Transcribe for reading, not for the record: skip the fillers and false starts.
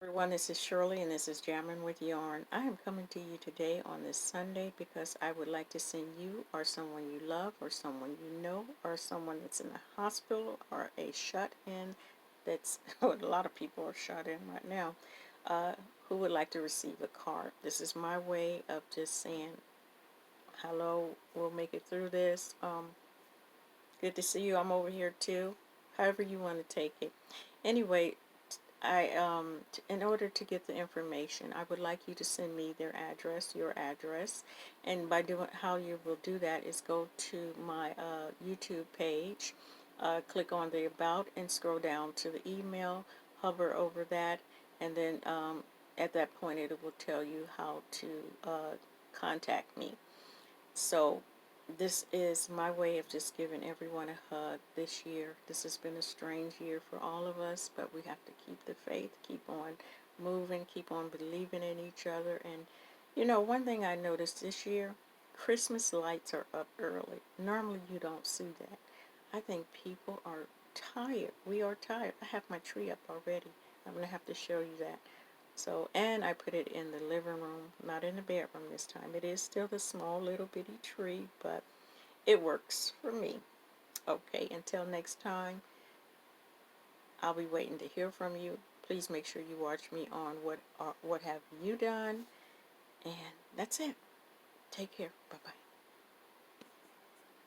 Everyone, this is Shirley and this is Jammin with Yarn. I am coming to you today on this Sunday because I would like to send you or someone you love or someone you know or someone that's in the hospital or a shut-in that's, a lot of people are shut in right now, uh, who would like to receive a card. This is my way of just saying, hello, we'll make it through this. Good to see you. I'm over here too. However you want to take it. Anyway, in order to get the information, I would like you to send me their address, your address, and by doing how you will do that is go to my YouTube page, click on the about, and scroll down to the email, hover over that, and then at that point it will tell you how to contact me. So this is my way of just giving everyone a hug this year. This has been a strange year for all of us, but we have to keep the faith, keep on moving, keep on believing in each other. And, you know, one thing I noticed this year, Christmas lights are up early. Normally you don't see that. I think people are tired. We are tired. I have my tree up already. I'm going to have to show you that. So, and I put it in the living room, not in the bedroom this time. It is still the small little bitty tree, but it works for me. Okay, until next time, I'll be waiting to hear from you. Please make sure you watch me on What Have You Done? And that's it. Take care. Bye-bye.